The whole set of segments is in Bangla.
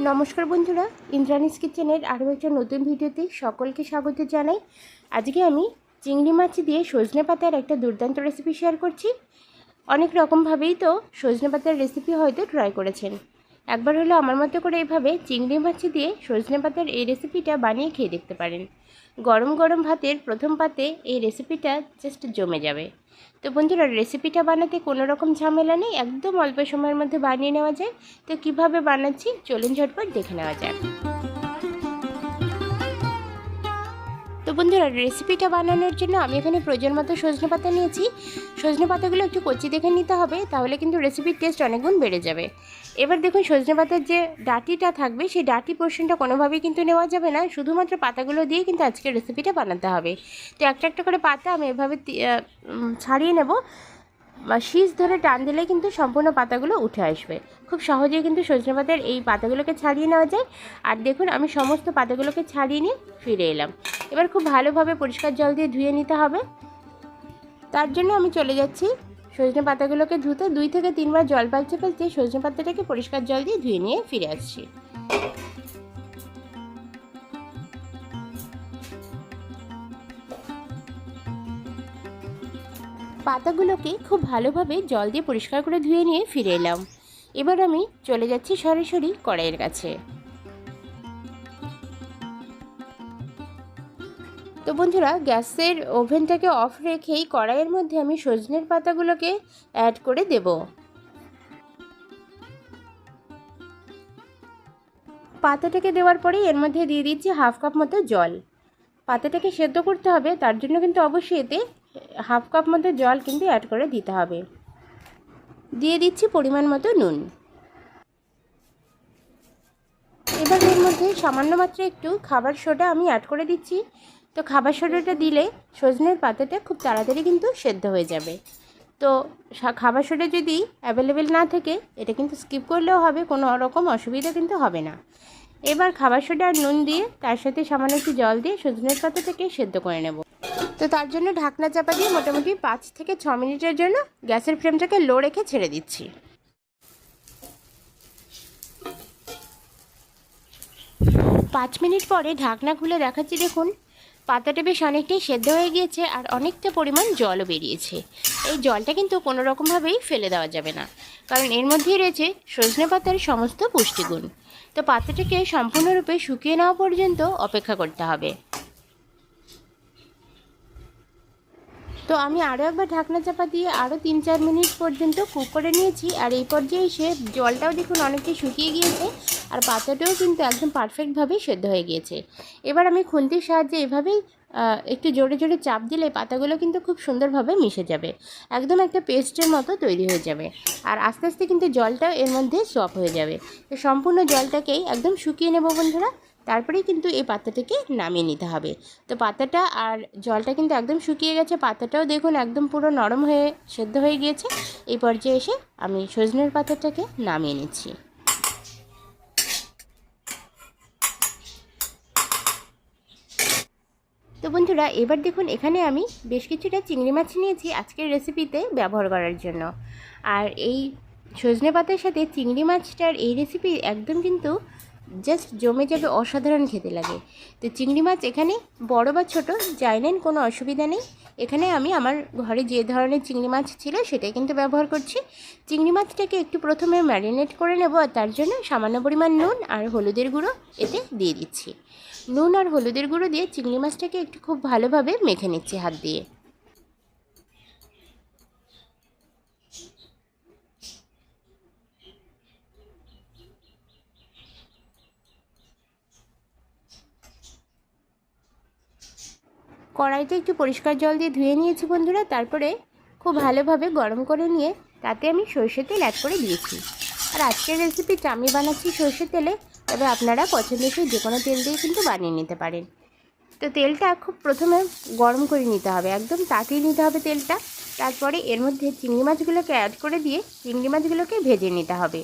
নমস্কার বন্ধুরা, ইন্দ্রাণীস কিচেনের আরও একটা নতুন ভিডিওতে সকলকে স্বাগত জানাই। আজকে আমি চিংড়ি মাছ দিয়ে সজনে পাতার একটা দুর্দান্ত রেসিপি শেয়ার করছি। অনেক রকমভাবেই তো সজনে পাতার রেসিপি হয়তো ট্রাই করেছেন। একবার হলো আমার মতো করে এভাবে চিংড়ি মাছ দিয়ে সজনে পাতার এই রেসিপিটা বানিয়ে খেয়ে দেখতে পারেন। গরম গরম ভাতের প্রথম পাতে এই রেসিপিটা জাস্ট জমে যাবে। তো বন্ধুরা, রেসিপিটা বানাতে কোনো রকম ঝামেলা নেই, একদম অল্প সময়ের মধ্যে বানিয়ে নেওয়া যায়। তো কিভাবে বানাচ্ছি চলুন ঝটপট দেখে নেওয়া যাক। তো বন্ধুরা, রেসিপিটা বানানোর জন্য আমি এখানে প্রয়োজন মতো সজনে পাতা নিয়েছি। সজনে পাতাগুলো একটু কচি দেখে নিতে হবে, তাহলে কিন্তু রেসিপির টেস্ট অনেক গুণ বেড়ে যাবে। এবার দেখুন, সজনে পাতার যে ডাঁটিটা থাকবে সেই ডাঁটি পোর্শনটা কোনোভাবেই কিন্তু নেওয়া যাবে না, শুধুমাত্র পাতাগুলো দিয়ে কিন্তু আজকের রেসিপিটা বানাতে হবে। তো একটা একটা করে পাতা আমি এভাবে ছাড়িয়ে নেব, বা শীষ ধরে টান দিলে কিন্তু সম্পূর্ণ পাতাগুলো উঠে আসবে। খুব সহজেই কিন্তু সজনে পাতার এই পাতাগুলোকে ছাড়িয়ে নেওয়া যায়। আর দেখুন, আমি সমস্ত পাতাগুলোকে ছাড়িয়ে নিয়ে ফিরে এলাম। এবার খুব ভালোভাবে পরিষ্কার জল দিয়ে ধুয়ে নিতে হবে। তার জন্য আমি চলে যাচ্ছি সজনে পাতাগুলোকে ধুতে। 2 থেকে 3 বার জল পাল্টে পাল্টে সজনে পাতাটাকে পরিষ্কার জল দিয়ে ধুয়ে নিয়ে ফিরে আসছি। পাতাগুলোকে খুব ভালোভাবে জল দিয়ে পরিষ্কার করে ধুয়ে নিয়ে ফিরে এলাম। এবার আমি চলে যাচ্ছি সরাসরি কড়াইয়ের কাছে। তো বন্ধুরা, গ্যাসের ওভেনটাকে অফ রেখেই কড়াইয়ের মধ্যে আমি সজনের পাতাগুলোকে অ্যাড করে দেব। পাতাটাকে দেওয়ার পরেই এর মধ্যে দিয়ে দিচ্ছি 1/2 কাপ মতো জল। পাতাটাকে সেদ্ধ করতে হবে, তার জন্য কিন্তু অবশ্যই এতে 1/2 কাপ মতো জল কিন্তু অ্যাড করে দিতে হবে। দিয়ে দিচ্ছি পরিমাণ মতো নুন। এবার এর মধ্যে সামান্য মাত্র একটু খাবার সোডা আমি অ্যাড করে দিচ্ছি। তো খাবার সোডাটা দিলে সজনের পাতাটা খুব তাড়াতাড়ি কিন্তু সেদ্ধ হয়ে যাবে। তো খাবার সোডা যদি অ্যাভেলেবেল না থাকে, এটা কিন্তু স্কিপ করলেও হবে, কোনো রকম অসুবিধা কিন্তু হবে না। এবার খাবার সোডা আর নুন দিয়ে তার সাথে সামান্য একটু জল দিয়ে সজনের পাতাটাকে সেদ্ধ করে নেব। তো তার জন্য ঢাকনা চাপা দিয়ে মোটামুটি 5 থেকে 6 মিনিটের জন্য গ্যাসের ফ্লেমটাকে লো রেখে ছেড়ে দিচ্ছি। 5 মিনিট পরে ঢাকনা খুলে দেখাচ্ছি, দেখুন পাতাটা বেশ অনেকটাই সেদ্ধ হয়ে গিয়েছে আর অনেকটা পরিমাণ জলও বেরিয়েছে। এই জলটা কিন্তু কোনো রকমভাবেই ফেলে দেওয়া যাবে না, কারণ এর মধ্যেই রয়েছে সজনে পাতার সমস্ত পুষ্টিগুণ। তো পাতাটাকে সম্পূর্ণরূপে শুকিয়ে নেওয়া পর্যন্ত অপেক্ষা করতে হবে। তো আমি আরও একবার ঢাকনা চাপা দিয়ে আরও 3-4 মিনিট পর্যন্ত কুক করে নিয়েছি। আর এই পর্যায়ে এসে জলটাও দেখুন অনেকটাই শুকিয়ে গিয়েছে আর পাতাটাও কিন্তু একদম পারফেক্টভাবে সেদ্ধ হয়ে গিয়েছে। এবার আমি খুন্তির সাহায্যে এভাবেই একটু জোরে জোরে চাপ দিলে পাতাগুলো কিন্তু খুব সুন্দরভাবে মিশে যাবে, একদম একটা পেস্টের মতো তৈরি হয়ে যাবে। আর আস্তে আস্তে কিন্তু জলটাও এর মধ্যে সফট হয়ে যাবে। তো সম্পূর্ণ জলটাকেই একদম শুকিয়ে নেব বন্ধুরা, তারপরেই কিন্তু এই পাতাটাকে নামিয়ে নিতে হবে। তো পাতাটা আর জলটা কিন্তু একদম শুকিয়ে গেছে, পাতাটাও দেখুন একদম পুরো নরম হয়ে সেদ্ধ হয়ে গিয়েছে। এই পর্যায়ে এসে আমি সজনের পাতাটাকে নামিয়ে নিচ্ছি। তো বন্ধুরা, এবার দেখুন এখানে আমি বেশ কিছুটা চিংড়ি মাছ নিয়েছি আজকের রেসিপিতে ব্যবহার করার জন্য। আর এই সজনে পাতার সাথে চিংড়ি মাছটার এই রেসিপি একদম কিন্তু জাস্ট জমে যাবে, অসাধারণ খেতে লাগে। তো চিংড়ি মাছ এখানে বড় বা ছোট যাই নেন, কোনো অসুবিধা নেই। এখানে আমি আমার ঘরে যে ধরনের চিংড়ি মাছ ছিল সেটাই কিন্তু ব্যবহার করছি। চিংড়ি মাছটাকে একটু প্রথমে ম্যারিনেট করে নেব, আর তার জন্য সামান্য পরিমাণ নুন আর হলুদের গুঁড়ো এতে দিয়ে দিচ্ছি। নুন আর হলুদের গুঁড়ো দিয়ে চিংড়ি মাছটাকে একটু খুব ভালোভাবে মেখে নিচ্ছি হাত দিয়ে। কড়াইতে একটু পরিষ্কার জল দিয়ে ধুয়ে নিয়েছি বন্ধুরা, তারপরে খুব ভালোভাবে গরম করে নিয়ে তাতে আমি সরষের তেল অ্যাড করে দিয়েছি। আর আজকের রেসিপিটা আমি বানাচ্ছি সরষের তেলে, তবে আপনারা পছন্দসই যে কোনো তেল দিয়ে কিন্তু বানিয়ে নিতে পারেন। তো তেলটা খুব প্রথমে গরম করে নিতে হবে, একদম তাতিয়ে নিতে হবে তেলটা। তারপরে এর মধ্যে চিংড়ি মাছগুলোকে অ্যাড করে দিয়ে চিংড়ি মাছগুলোকে ভেজে নিতে হবে।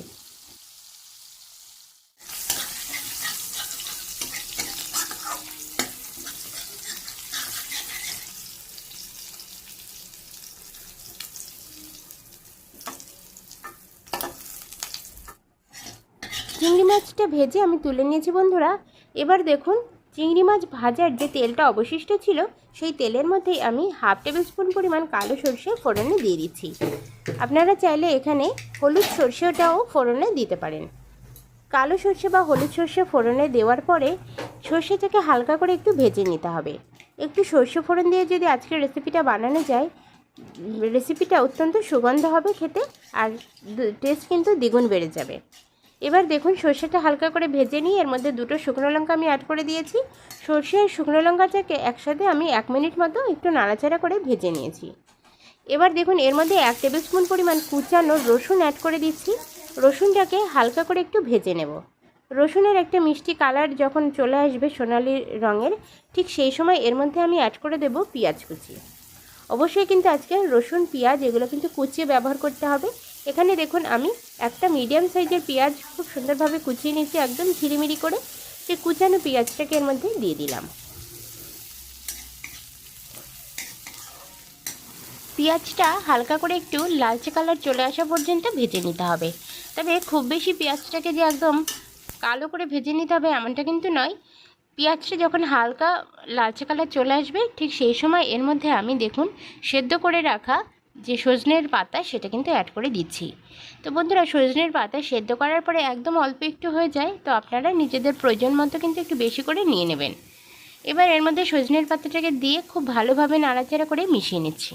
চিংড়ি মাছটা ভেজে আমি তুলে নিয়েছি বন্ধুরা। এবার দেখুন চিংড়ি মাছ ভাজার যে তেলটা অবশিষ্ট ছিল সেই তেলের মধ্যেই আমি 1/2 টেবিল স্পুন পরিমাণ কালো সরষে ফোড়নে দিয়ে দিচ্ছি। আপনারা চাইলে এখানে হলুদ সরষেটাও ফোড়নে দিতে পারেন। কালো সরষে বা হলুদ সরষে ফোড়নে দেওয়ার পরে সরষেটাকে হালকা করে একটু ভেজে নিতে হবে। একটু সরষে ফোড়ন দিয়ে যদি আজকের রেসিপিটা বানানো যায়, রেসিপিটা অত্যন্ত সুগন্ধ হবে খেতে, আর টেস্ট কিন্তু দ্বিগুণ বেড়ে যাবে। এবার দেখুন সরষেটা হালকা করে ভেজে নিয়ে এর মধ্যে 2টো শুকনো লঙ্কা আমি অ্যাড করে দিয়েছি। সরষে আর শুকনো লঙ্কাটাকে একসাথে আমি 1 মিনিট মতো একটু নাড়াচাড়া করে ভেজে নিয়েছি। এবার দেখুন এর মধ্যে 1 টেবিল স্পুন পরিমাণ কুচানো রসুন অ্যাড করে দিচ্ছি। রসুনটাকে হালকা করে একটু ভেজে নেব। রসুনের একটা মিষ্টি কালার যখন চলে আসবে সোনালি রঙের, ঠিক সেই সময় এর মধ্যে আমি অ্যাড করে দেব পেঁয়াজ কুচি। অবশ্যই কিন্তু আজকে রসুন পেঁয়াজ এগুলো কিন্তু কুচিয়ে ব্যবহার করতে হবে। এখানে দেখুন আমি একটা মিডিয়াম সাইজের পেঁয়াজ খুব সুন্দরভাবে কুচিয়ে নিয়েছি, একদম ঝিরিমিরি করে। সেই কুচানো পেঁয়াজটাকে এর মধ্যে দিয়ে দিলাম। পেঁয়াজটা হালকা করে একটু লালচে কালার চলে আসা পর্যন্ত ভেজে নিতে হবে। তবে খুব বেশি পেঁয়াজটাকে যে একদম কালো করে ভেজে নিতে হবে এমনটা কিন্তু নয়। পেঁয়াজটা যখন হালকা লালচে কালার চলে আসবে ঠিক সেই সময় এর মধ্যে আমি দেখুন সেদ্ধ করে রাখা যে সজনের পাতা সেটা কিন্তু অ্যাড করে দিচ্ছি। তো বন্ধুরা সজনের পাতা সেদ্ধ করার পরে একদম অল্প একটু হয়ে যায়, তো আপনারা নিজেদের প্রয়োজন মতো কিন্তু একটু বেশি করে নিয়ে নেবেন। এবার এর মধ্যে সজনের পাতাটাকে দিয়ে খুব ভালোভাবে নাড়াচাড়া করে মিশিয়ে নিচ্ছি।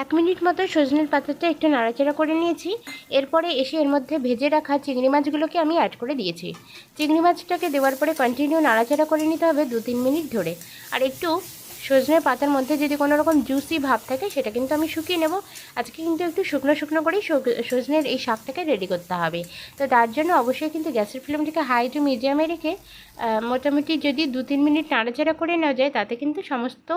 1 মিনিট মতো সজনের পাতাটা একটু নাড়াচাড়া করে নিয়েছি। এরপরে এসে এর মধ্যে ভেজে রাখা চিংড়ি মাছগুলোকে আমি অ্যাড করে দিয়েছি। চিংড়ি মাছটাকে দেওয়ার পরে কন্টিনিউ নাড়াচাড়া করে নিতে হবে 2-3 মিনিট ধরে। আর একটু সজনের পাতার মধ্যে যদি কোনো রকম জুসি ভাব থাকে সেটা কিন্তু আমি শুকিয়ে নেব। আজকে কিন্তু একটু শুকনো শুকনো করেই সজনের এই শাকটাকে রেডি করতে হবে। তো তার জন্য অবশ্যই কিন্তু গ্যাসের ফ্লেমটাকে হাই টু মিডিয়ামে রেখে মোটামুটি যদি 2-3 মিনিট নাড়াচাড়া করে নেওয়া যায় তাতে কিন্তু সমস্ত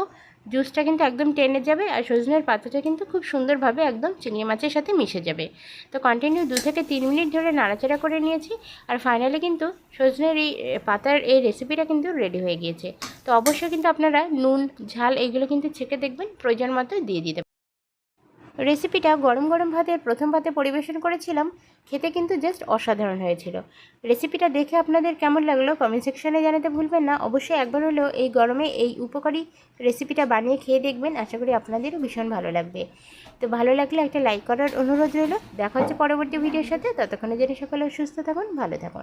জুসটা কিন্তু একদম টেনে যাবে, আর সজনের পাতাটা কিন্তু খুব সুন্দরভাবে একদম চিংড়ি মাছের সাথে মিশে যাবে। তো কন্টিনিউ 2 থেকে 3 মিনিট ধরে নাড়াচাড়া করে নিয়েছি, আর ফাইনালি কিন্তু সজনের এই পাতার এই রেসিপিটা কিন্তু রেডি হয়ে গিয়েছে। তো অবশ্যই কিন্তু আপনারা নুন ঝাল এইগুলো কিন্তু ছেঁকে দেখবেন, প্রয়োজন মতো দিয়ে দিতে। রেসিপিটা গরম গরম ভাতের প্রথম ভাতে পরিবেশন করেছিলাম, খেতে কিন্তু জাস্ট অসাধারণ হয়েছিল। রেসিপিটা দেখে আপনাদের কেমন লাগলো কমেন্ট সেকশনে জানাতে ভুলবেন না। অবশ্যই একবার হলেও এই গরমে এই উপকারী রেসিপিটা বানিয়ে খেয়ে দেখবেন, আশা করি আপনাদেরও ভীষণ ভালো লাগবে। তো ভালো লাগলে একটা লাইক করার অনুরোধ রইল। দেখা হচ্ছে পরবর্তী ভিডিওর সাথে, ততক্ষণে যেন সকলে সুস্থ থাকুন, ভালো থাকুন।